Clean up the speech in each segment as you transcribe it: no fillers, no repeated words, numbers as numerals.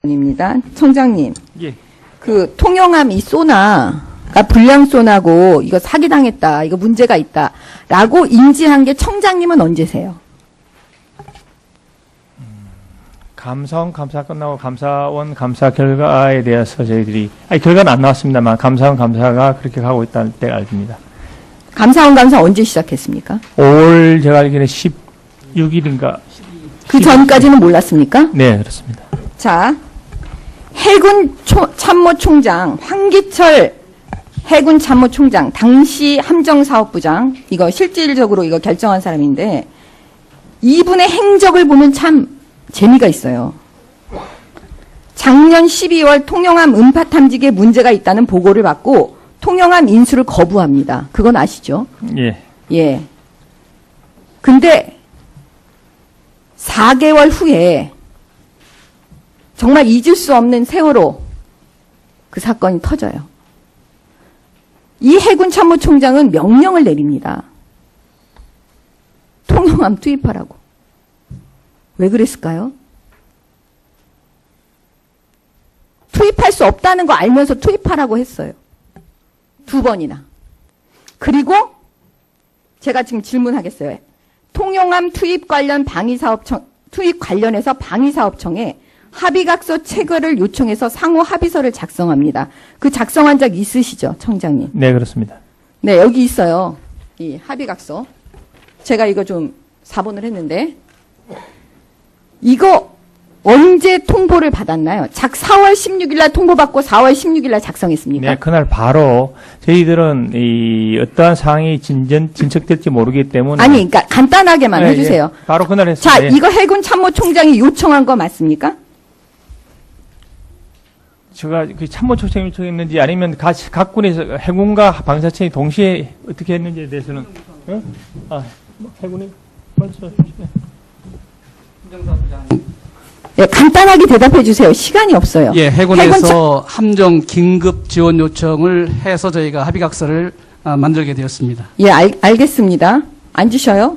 입니다. 청장님, 예. 그 통영함 이 소나가 불량 소나고 이거 사기당했다, 이거 문제가 있다라고 인지한 게 청장님은 언제세요? 감사원 감사 끝나고 감사원 감사 결과에 대해서 저희들이 결과는 안 나왔습니다만 감사원 감사가 그렇게 가고 있다는 때가 알립니다. 감사원 감사 언제 시작했습니까? 5월 제가 알기로는 16일인가. 그 전까지는 몰랐습니까? 네, 그렇습니다. 자, 해군 참모총장 황기철 해군 참모총장 당시 함정사업부장 이거 실질적으로 이거 결정한 사람인데 이분의 행적을 보면 참 재미가 있어요. 작년 12월 통영함 음파 탐지기에 문제가 있다는 보고를 받고 통영함 인수를 거부합니다. 그건 아시죠? 예. 예. 근데 4개월 후에 정말 잊을 수 없는 세월호 그 사건이 터져요. 이 해군 참모총장은 명령을 내립니다. 통영함 투입하라고. 왜 그랬을까요? 투입할 수 없다는 거 알면서 투입하라고 했어요. 2번이나. 그리고 제가 지금 질문하겠어요. 통영함 투입 관련해서 방위사업청에 합의각서 체결을 요청해서 상호 합의서를 작성합니다. 그 작성한 적 있으시죠, 청장님? 네, 그렇습니다. 네, 여기 있어요. 이 합의각서. 제가 이거 좀 4번을 했는데 이거 언제 통보를 받았나요? 4월 16일 날 통보받고 4월 16일 날 작성했습니까? 네, 그날 바로 저희들은 어떠한 상황이 진척될지 모르기 때문에 아니, 그러니까 간단하게만 네, 해주세요. 예, 바로 그날 했습니다. 자, 이거 해군 참모총장이 요청한 거 맞습니까? 제가 그 참모총장이 요청했는지 아니면 각 군에서 해군과 방사청이 동시에 어떻게 했는지에 대해서는 해군이 먼저 네, 간단하게 대답해 주세요. 시간이 없어요. 예, 해군에서 함정 긴급 지원 요청을 해서 저희가 합의각서를 만들게 되었습니다. 예, 알겠습니다. 앉으셔요.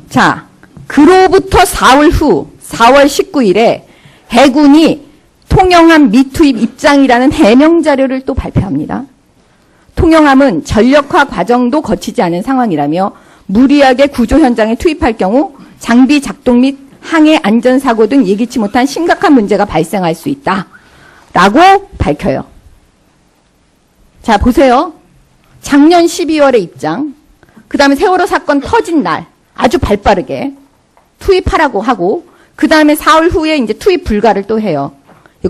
자, 그로부터 4월 후 4월 19일에 해군이 통영함 미투입 입장이라는 해명 자료를 또 발표합니다. 통영함은 전력화 과정도 거치지 않은 상황이라며 무리하게 구조 현장에 투입할 경우 장비 작동 및 항해 안전사고 등 예기치 못한 심각한 문제가 발생할 수 있다. 라고 밝혀요. 자, 보세요. 작년 12월의 입장, 그 다음에 세월호 사건 터진 날 아주 발빠르게 투입하라고 하고 그 다음에 4월 후에 이제 투입 불가를 또 해요.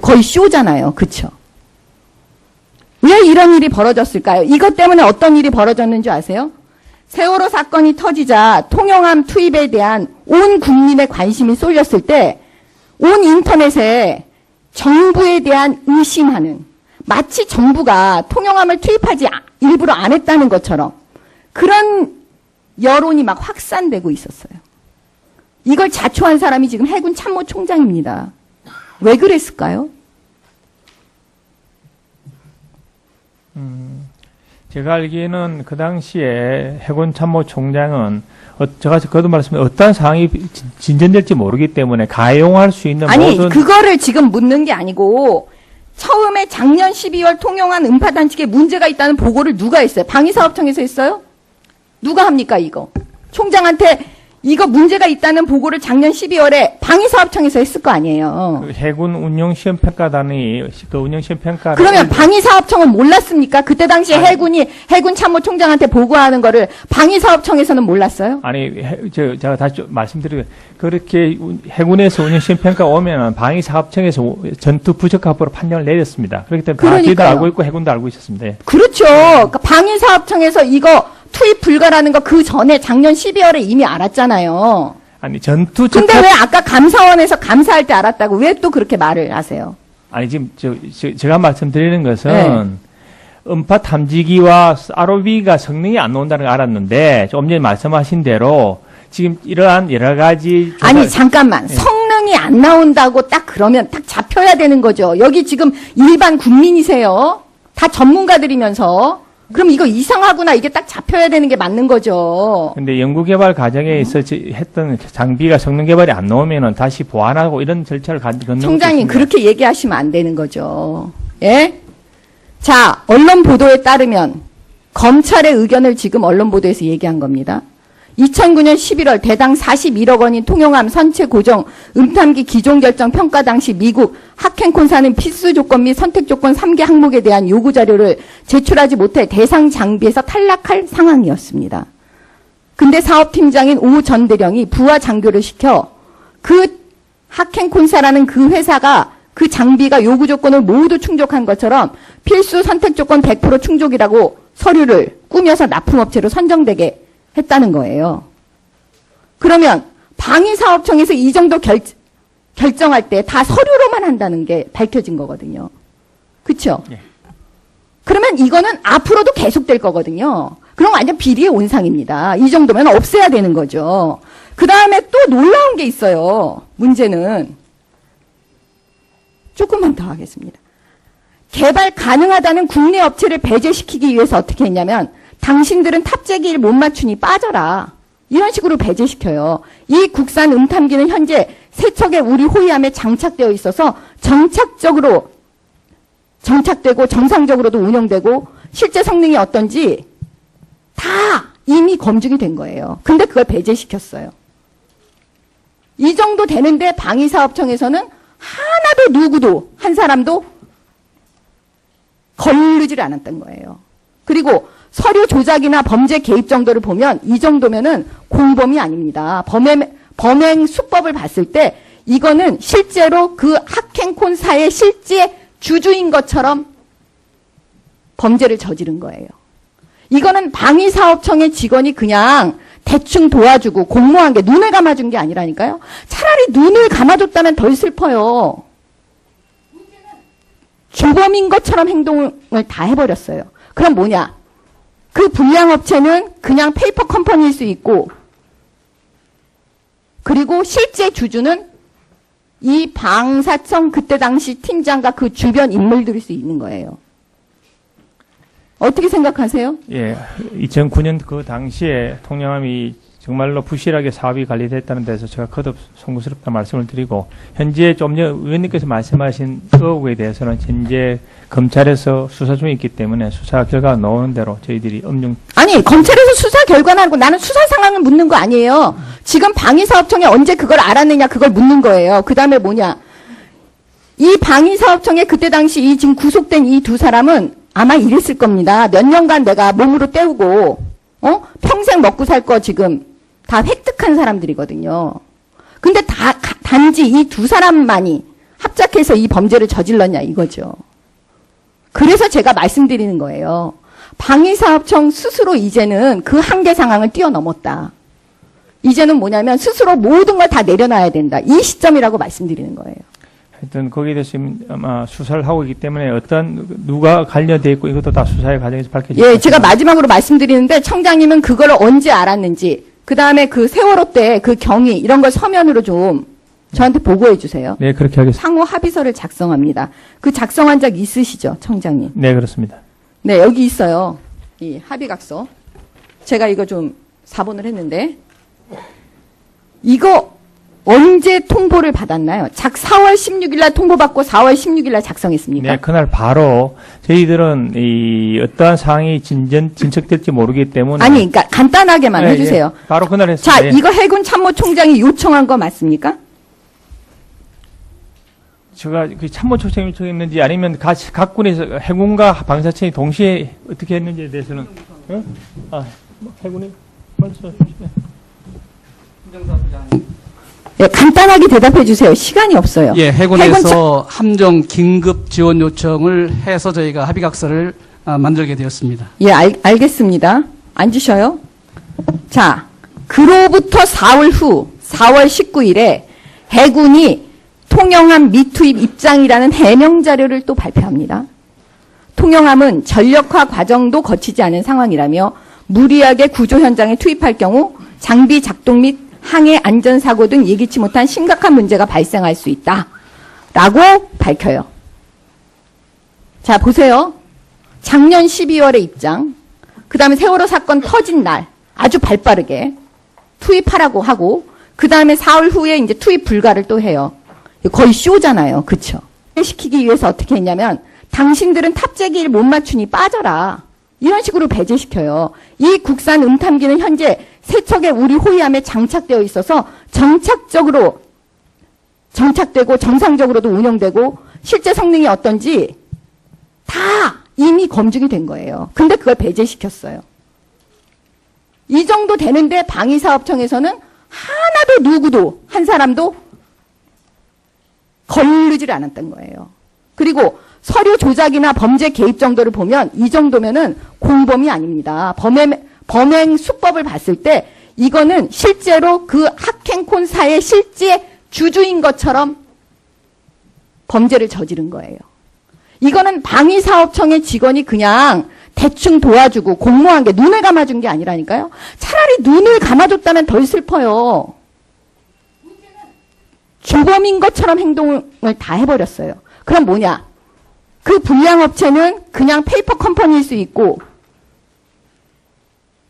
거의 쇼잖아요. 그쵸? 왜 이런 일이 벌어졌을까요? 이것 때문에 어떤 일이 벌어졌는지 아세요? 세월호 사건이 터지자 통영함 투입에 대한 온 국민의 관심이 쏠렸을 때 온 인터넷에 정부에 대한 의심하는, 마치 정부가 통영함을 투입하지 일부러 안 했다는 것처럼 그런 여론이 막 확산되고 있었어요. 이걸 자초한 사람이 지금 해군 참모총장입니다. 왜 그랬을까요? 제가 알기에는 그 당시에 해군 참모총장은 제가 거듭 말씀드린 어떤 상황이 진전될지 모르기 때문에 가용할 수 있는 아니, 모든 그거를 지금 묻는 게 아니고 처음에 작년 12월 통영함 음파 단식에 문제가 있다는 보고를 누가 했어요? 방위사업청에서 했어요? 누가 합니까, 이거? 총장한테 이거 문제가 있다는 보고를 작년 12월에 방위사업청에서 했을 거 아니에요. 그 해군 운용시험평가단이 그 운용시험평가를 그러면 방위사업청은 몰랐습니까? 그때 당시에 해군이 해군 참모총장한테 보고하는 거를 방위사업청에서는 몰랐어요? 아니 제가 다시 좀 말씀드리면 그렇게 해군에서 운용시험평가 오면은 방위사업청에서 전투 부적합으로 판정을 내렸습니다. 그렇기 때문에 다 저희도 알고 있고 해군도 알고 있었습니다. 예. 그렇죠. 그러니까 방위사업청에서 이거 투입 불가라는 거 그 전에 작년 12월에 이미 알았잖아요. 아니 전투 근데 왜 아까 감사원에서 감사할 때 알았다고 왜 또 그렇게 말을 하세요? 아니 지금 제가 말씀드리는 것은 네. 음파 탐지기와 ROV가 성능이 안 나온다는 걸 알았는데 조금 전에 말씀하신 대로 지금 이러한 여러 가지 아니 잠깐만. 성능이 안 나온다고 딱 그러면 딱 잡혀야 되는 거죠. 여기 지금 일반 국민이세요. 다 전문가들이면서 그럼 이거 이상하구나. 이게 딱 잡혀야 되는 게 맞는 거죠. 근데 연구개발 과정에 있어 했던 장비가 성능 개발이 안 나오면은 다시 보완하고 이런 절차를 걷는 총장님, 그렇게 얘기하시면 안 되는 거죠. 예? 자, 언론 보도에 따르면 검찰의 의견을 지금 언론 보도에서 얘기한 겁니다. 2009년 11월 대당 41억 원인 통영함 선체 고정 음탐기 기종 결정 평가 당시 미국 하켄콘사는 필수 조건 및 선택 조건 3개 항목에 대한 요구 자료를 제출하지 못해 대상 장비에서 탈락할 상황이었습니다. 근데 사업팀장인 오 전 대령이 부하 장교를 시켜 그 하켄콘사라는 그 회사가 그 장비가 요구 조건을 모두 충족한 것처럼 필수 선택 조건 100% 충족이라고 서류를 꾸며서 납품업체로 선정되게 했다는 거예요. 그러면 방위사업청에서 이 정도 결정할 때 다 서류로만 한다는 게 밝혀진 거거든요. 그렇죠? 예. 그러면 이거는 앞으로도 계속될 거거든요. 그럼 완전 비리의 온상입니다. 이 정도면 없애야 되는 거죠. 그 다음에 또 놀라운 게 있어요. 문제는 조금만 더 하겠습니다. 개발 가능하다는 국내 업체를 배제시키기 위해서 어떻게 했냐면 당신들은 탑재기를 못 맞추니 빠져라. 이런 식으로 배제시켜요. 이 국산 음탐기는 현재 세척의 우리 호위함에 장착되어 있어서 정착적으로 정착되고 정상적으로도 운영되고 실제 성능이 어떤지 다 이미 검증이 된 거예요. 근데 그걸 배제시켰어요. 이 정도 되는데 방위사업청에서는 하나도 누구도 한 사람도 거르지를 않았던 거예요. 그리고 서류 조작이나 범죄 개입 정도를 보면 이 정도면은 공범이 아닙니다. 범행 수법을 봤을 때 이거는 실제로 그 하켄콘사의 실제 주주인 것처럼 범죄를 저지른 거예요. 이거는 방위사업청의 직원이 그냥 대충 도와주고 공모한 게 눈을 감아준 게 아니라니까요. 차라리 눈을 감아줬다면 덜 슬퍼요. 주범인 것처럼 행동을 다 해버렸어요. 그럼 뭐냐? 그 불량업체는 그냥 페이퍼 컴퍼니일 수 있고 그리고 실제 주주는 이 방사청 그때 당시 팀장과 그 주변 인물들일 수 있는 거예요. 어떻게 생각하세요? 예, 2009년 그 당시에 통영함이 정말로 부실하게 사업이 관리됐다는 데서 제가 거듭 송구스럽다 말씀을 드리고 현재 좀 전에 의원님께서 말씀하신 의혹에 대해서는 현재 검찰에서 수사 중에 있기 때문에 수사 결과가 나오는 대로 저희들이 아니 검찰에서 수사 결과는 아니고 나는 수사 상황을 묻는 거 아니에요. 지금 방위사업청에 언제 그걸 알았느냐 그걸 묻는 거예요. 그 다음에 뭐냐 이 방위사업청에 그때 당시 이 지금 구속된 이 두 사람은 아마 이랬을 겁니다. 몇 년간 내가 몸으로 때우고 평생 먹고 살 거 지금 다 획득한 사람들이거든요. 근데 단지 이 두 사람만이 합작해서 이 범죄를 저질렀냐 이거죠. 그래서 제가 말씀드리는 거예요. 방위사업청 스스로 이제는 그 한계 상황을 뛰어넘었다. 이제는 뭐냐면 스스로 모든 걸 다 내려놔야 된다. 이 시점이라고 말씀드리는 거예요. 하여튼 거기에 대해서 아마 수사를 하고 있기 때문에 어떤 누가 관련돼 있고 이것도 다 수사의 과정에서 밝혀질 예, 제가 마지막으로 말씀드리는데 청장님은 그걸 언제 알았는지 그 다음에 그 세월호 때 그 경위 이런 걸 서면으로 좀 저한테 보고해 주세요. 네, 그렇게 하겠습니다. 상호 합의서를 작성합니다. 그 작성한 적 있으시죠, 청장님? 네, 그렇습니다. 네, 여기 있어요. 이 합의각서. 제가 이거 좀 사본을 했는데 이거 언제 통보를 받았나요? 4월 16일 날 통보받고 4월 16일 날 작성했습니까? 네, 그날 바로 저희들은 이 어떠한 상황이 진척될지 모르기 때문에 아니, 그러니까 간단하게만 네, 해주세요. 예, 바로 그날 했어요. 자, 예. 이거 해군 참모총장이 요청한 거 맞습니까? 제가 그 참모총장이 요청했는지 아니면 각 군에서 해군과 방사청이 동시에 어떻게 했는지에 대해서는 해군이 말씀해 주시면. 네, 간단하게 대답해 주세요. 시간이 없어요. 예, 해군에서 함정 긴급 지원 요청을 해서 저희가 합의각서를 만들게 되었습니다. 예, 알겠습니다. 앉으셔요. 자, 그로부터 4월 후 4월 19일에 해군이 통영함 미투입 입장이라는 해명 자료를 또 발표합니다. 통영함은 전력화 과정도 거치지 않은 상황이라며 무리하게 구조 현장에 투입할 경우 장비 작동 및 항해 안전사고 등 예기치 못한 심각한 문제가 발생할 수 있다. 라고 밝혀요. 자, 보세요. 작년 12월의 입장. 그 다음에 세월호 사건 터진 날 아주 발빠르게 투입하라고 하고 그 다음에 사흘 후에 이제 투입 불가를 또 해요. 거의 쇼잖아요. 그쵸? 시키기 위해서 어떻게 했냐면 당신들은 탑재기를 못 맞추니 빠져라. 이런 식으로 배제시켜요. 이 국산 음탐기는 현재 세척의 우리 호위함에 장착되어 있어서 정착적으로 정착되고 정상적으로도 운영되고 실제 성능이 어떤지 다 이미 검증이 된 거예요. 근데 그걸 배제시켰어요. 이 정도 되는데 방위사업청에서는 하나도 누구도 한 사람도 걸르질 않았던 거예요. 그리고 서류 조작이나 범죄 개입 정도를 보면 이 정도면은 공범이 아닙니다. 범행 수법을 봤을 때 이거는 실제로 그 학행콘사의 실제 주주인 것처럼 범죄를 저지른 거예요. 이거는 방위사업청의 직원이 그냥 대충 도와주고 공모한 게 눈을 감아준 게 아니라니까요. 차라리 눈을 감아줬다면 덜 슬퍼요. 주범인 것처럼 행동을 다 해버렸어요. 그럼 뭐냐? 그 불량업체는 그냥 페이퍼 컴퍼니일 수 있고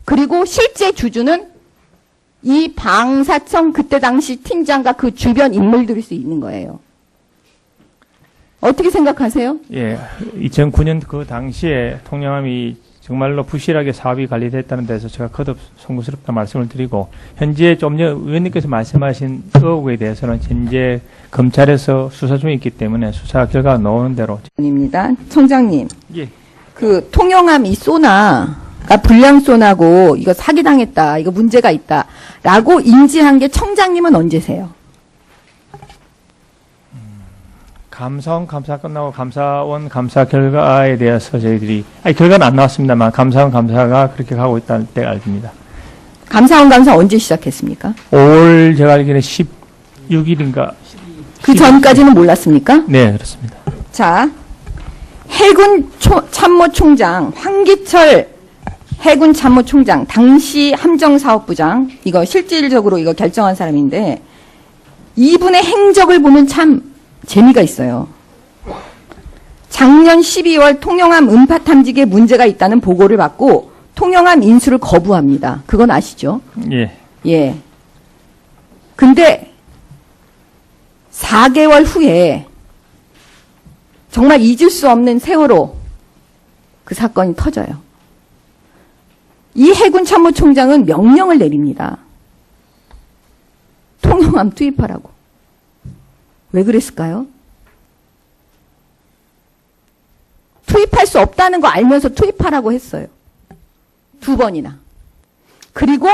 그리고 실제 주주는 이 방사청 그때 당시 팀장과 그 주변 인물들일 수 있는 거예요. 어떻게 생각하세요? 예, 2009년 그 당시에 통영함이 정말로 부실하게 사업이 관리됐다는 데서 제가 거듭 송구스럽다 말씀을 드리고 현재 좀 전에 의원님께서 말씀하신 의혹에 대해서는 현재 검찰에서 수사 중에 있기 때문에 수사 결과가 나오는 대로. 입니다. 청장님, 예. 그 통영함 이 소나가 불량 소나고 이거 사기당했다, 이거 문제가 있다라고 인지한 게 청장님은 언제세요? 감사원 감사 끝나고 감사원 감사 결과에 대해서 저희들이 결과는 안 나왔습니다만 감사원 감사가 그렇게 가고 있다는 때 알립니다. 감사원 감사 언제 시작했습니까? 5월 제가 알기로는 16일인가. 그 전까지는 몰랐습니까? 네, 그렇습니다. 자, 해군 참모총장 황기철 해군 참모총장 당시 함정사업부장 이거 실질적으로 이거 결정한 사람인데 이분의 행적을 보면 참 재미가 있어요. 작년 12월 통영함 음파 탐지기에 문제가 있다는 보고를 받고 통영함 인수를 거부합니다. 그건 아시죠? 예. 예. 근데 4개월 후에 정말 잊을 수 없는 세월호 그 사건이 터져요. 이 해군 참모총장은 명령을 내립니다. 통영함 투입하라고. 왜 그랬을까요? 투입할 수 없다는 거 알면서 투입하라고 했어요. 2번이나. 그리고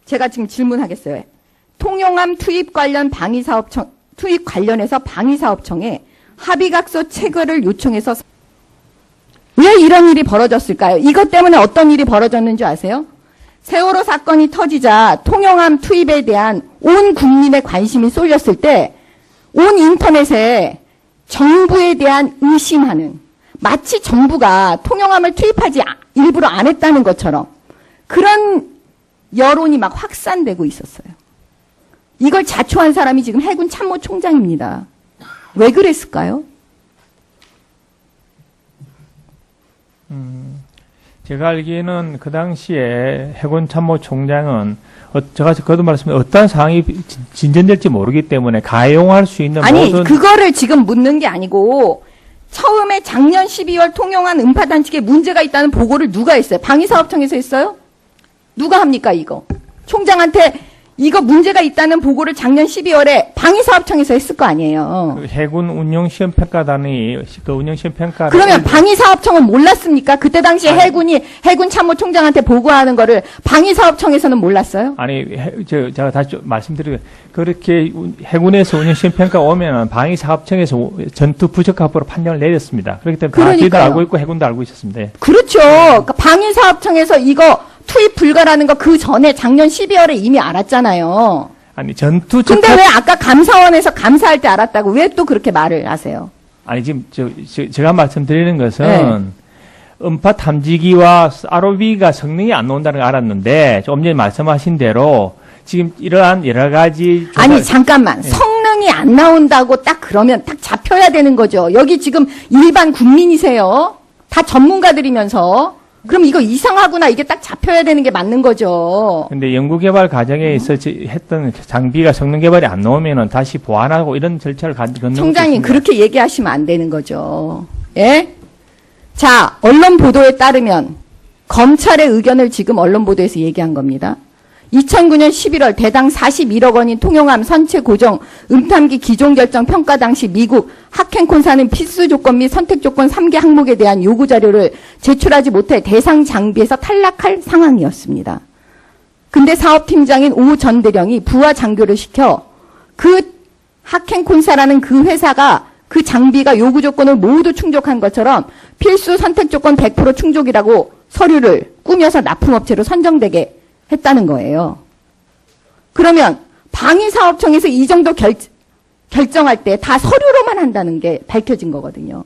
제가 지금 질문하겠어요. 통영함 투입 관련 투입 관련해서 방위사업청에 합의각서 체결을 요청해서 왜 이런 일이 벌어졌을까요? 이것 때문에 어떤 일이 벌어졌는지 아세요? 세월호 사건이 터지자 통영함 투입에 대한 온 국민의 관심이 쏠렸을 때 온 인터넷에 정부에 대한 의심하는 마치 정부가 통영함을 투입하지 일부러 안 했다는 것처럼 그런 여론이 막 확산되고 있었어요. 이걸 자초한 사람이 지금 해군 참모총장입니다. 왜 그랬을까요? 제가 알기에는 그 당시에 해군 참모총장은 제가 거듭 말씀드린 어떤 상황이 진전될지 모르기 때문에 가용할 수 있는 아니 모든 그거를 지금 묻는 게 아니고 처음에 작년 12월 통영함 음파 단식에 문제가 있다는 보고를 누가 했어요? 방위사업청에서 했어요? 누가 합니까 이거? 총장한테 이거 문제가 있다는 보고를 작년 12월에 방위사업청에서 했을 거 아니에요. 그 해군 운용시험평가단이 그 운용시험평가를 그러면 방위사업청은 몰랐습니까? 그때 당시에 해군이 해군 참모총장한테 보고하는 거를 방위사업청에서는 몰랐어요? 아니 제가 다시 좀 말씀드리고 그렇게 해군에서 운용시험평가 오면은 방위사업청에서 전투 부적합으로 판정을 내렸습니다. 그렇기 때문에 다 저희도 알고 있고 해군도 알고 있었습니다. 예. 그렇죠. 그러니까 방위사업청에서 이거 투입 불가라는 거 그 전에 작년 12월에 이미 알았잖아요. 아니 전투 근데 왜 아까 감사원에서 감사할 때 알았다고 왜 또 그렇게 말을 하세요? 아니 지금 제가 말씀드리는 것은 네. 음파 탐지기와 ROV가 성능이 안 나온다는 걸 알았는데 좀 전에 말씀하신 대로 지금 이러한 여러 가지 아니 잠깐만 성능이 안 나온다고 딱 그러면 딱 잡혀야 되는 거죠. 여기 지금 일반 국민이세요. 다 전문가들이면서 그럼 이거 이상하구나. 이게 딱 잡혀야 되는 게 맞는 거죠. 근데 연구개발 과정에 있어 했던 장비가 성능 개발이 안 나오면은 다시 보완하고 이런 절차를 걷는 총장님, 것도 있습니다. 그렇게 얘기하시면 안 되는 거죠. 예? 자, 언론 보도에 따르면 검찰의 의견을 지금 언론 보도에서 얘기한 겁니다. 2009년 11월 대당 41억 원인 통영함 선체 고정 음탐기 기종 결정 평가 당시 미국 하켄콘사는 필수 조건 및 선택 조건 3개 항목에 대한 요구 자료를 제출하지 못해 대상 장비에서 탈락할 상황이었습니다. 근데 사업팀장인 오 전 대령이 부하 장교를 시켜 그 하켄콘사라는 그 회사가 그 장비가 요구 조건을 모두 충족한 것처럼 필수 선택 조건 100% 충족이라고 서류를 꾸며서 납품업체로 선정되게 했다는 거예요. 그러면 방위사업청에서 이 정도 결정할 때 다 서류로만 한다는 게 밝혀진 거거든요.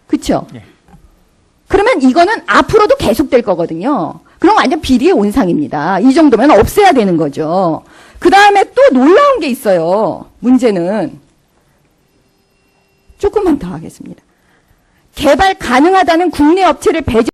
그렇죠? 예. 그러면 이거는 앞으로도 계속될 거거든요. 그럼 완전 비리의 온상입니다. 이 정도면 없애야 되는 거죠. 그 다음에 또 놀라운 게 있어요. 문제는 조금만 더 하겠습니다. 개발 가능하다는 국내 업체를 배제